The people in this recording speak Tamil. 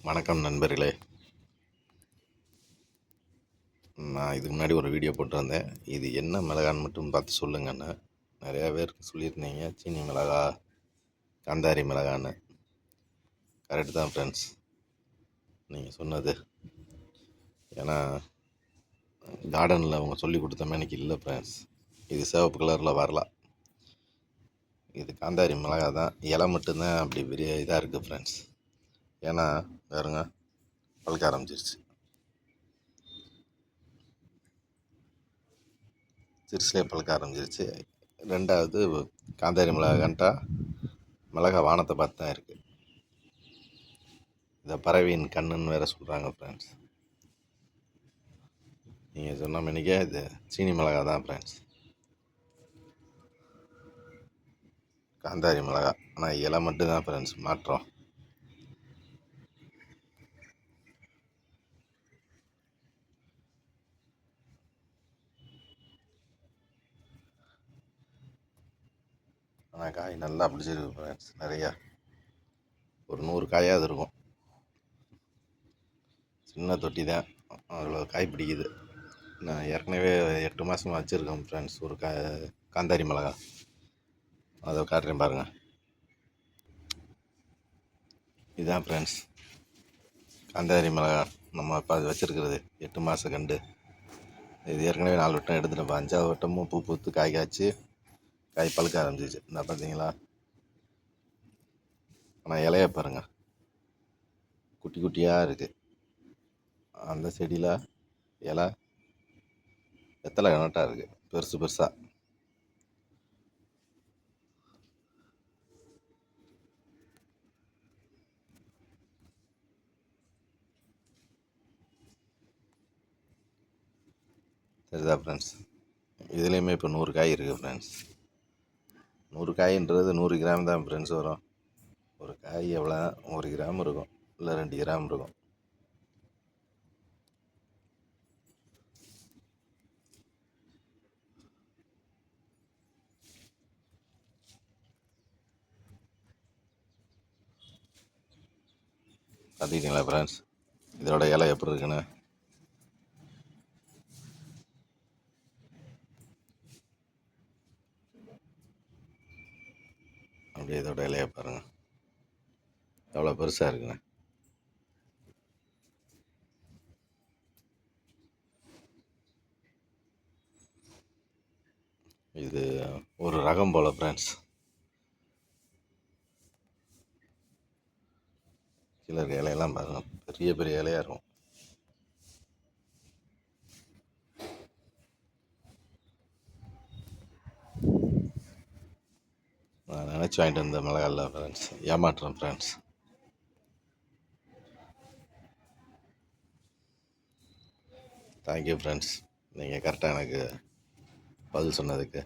வணக்கம் நண்பர்களே. நான் இதுக்கு முன்னாடி ஒரு வீடியோ போட்டிருந்தேன். இது என்ன மிளகான்னு மட்டும் பார்த்து சொல்லுங்கன்னு. நிறையா பேர் சொல்லியிருந்தீங்க சீனி மிளகா, காந்தாரி மிளகான்னு. கரெக்டு தான் ஃப்ரெண்ட்ஸ், நீங்கள் சொன்னது. ஏன்னா கார்டனில் அவங்க சொல்லி கொடுத்த மேனிக்கு இல்லை ஃப்ரெண்ட்ஸ். இது சிவப்பு கலரில் வரலாம். இது காந்தாரி மிளகா தான். இலை மட்டும்தான் அப்படி பெரிய இதாக இருக்குது ஃப்ரெண்ட்ஸ். ஏன்னா பாருங்க, பழுக்க ஆரம்பிச்சிருச்சு. சிறுசுலேயே பழுக்க ஆரம்பிச்சிருச்சு. ரெண்டாவது, காந்தாரி மிளகா கண்டா மிளகா வானத்தை பார்த்து தான் இருக்குது. இதை பறவையின் கண்ணுன்னு வேறு சொல்கிறாங்க ஃப்ரெண்ட்ஸ். நீங்கள் சொன்ன மணிக்கே இது சீனி மிளகா தான் ஃப்ரெண்ட்ஸ், காந்தாரி மிளகா. ஆனால் இலை மட்டும் தான் ஃப்ரெண்ட்ஸ் மாற்றம். ஆனால் காய் நல்லா பிடிச்சிருக்கு ஃப்ரெண்ட்ஸ். நிறையா ஒரு 100 காயாவது இருக்கும். சின்ன தொட்டி தான், அவ்வளோ காய் பிடிக்குது. நான் ஏற்கனவே 8 மாதமாக வச்சுருக்கேன் ஃப்ரெண்ட்ஸ் ஒரு காந்தாரி மிளகா. அதை காட்டுறேன் பாருங்கள். இதுதான் ஃப்ரெண்ட்ஸ் காந்தாரி மிளகா. நம்ம இப்போ அது வச்சுருக்கிறது 8 மாத கண்டு. இது ஏற்கனவே 4 வட்டம் எடுத்துகிட்டு, 5ஆவது வட்டமும் பூ பூத்து காய் காய்ச்சி காய் பழுக்க ஆரம்பிச்சிச்சு. என்ன பார்த்தீங்களா? ஆனால் இலைய பாருங்கள், குட்டி குட்டியாக இருக்குது. அந்த செடியில் இலை வெத்தலை கணட்டாக இருக்குது, பெருசு பெருசாக. சரிதா ஃப்ரெண்ட்ஸ்? இதுலேயுமே இப்போ 100 காய் இருக்குது ஃப்ரெண்ட்ஸ். 100 காயின்றது 100 கிராம் தான் ஃப்ரெண்ட்ஸ் வரும். ஒரு காய் எவ்வளோ? 1 கிராம் இருக்கும், இல்லை 2 கிராம் இருக்கும். பார்த்துக்கிட்டீங்களா ஃப்ரெண்ட்ஸ் இதோட இலை எப்படி இருக்குன்னு? அப்படியே இதோட இலையை பாருங்கள், எவ்வளோ பெருசாக இருக்குங்க. இது ஒரு ரகம் போல் ஃப்ரெண்ட்ஸ். சிலருக்கு இலையெல்லாம் பாருங்கள், பெரிய பெரிய இலையாக இருக்கும். நான் நினச்சி வாங்கிட்டு வந்த மிளகா இல்லை ஃப்ரெண்ட்ஸ், ஏமாற்றேன் ஃப்ரெண்ட்ஸ். தேங்க்யூ ஃப்ரெண்ட்ஸ், நீங்கள் கரெக்டாக எனக்கு பதில் சொன்னதுக்கு.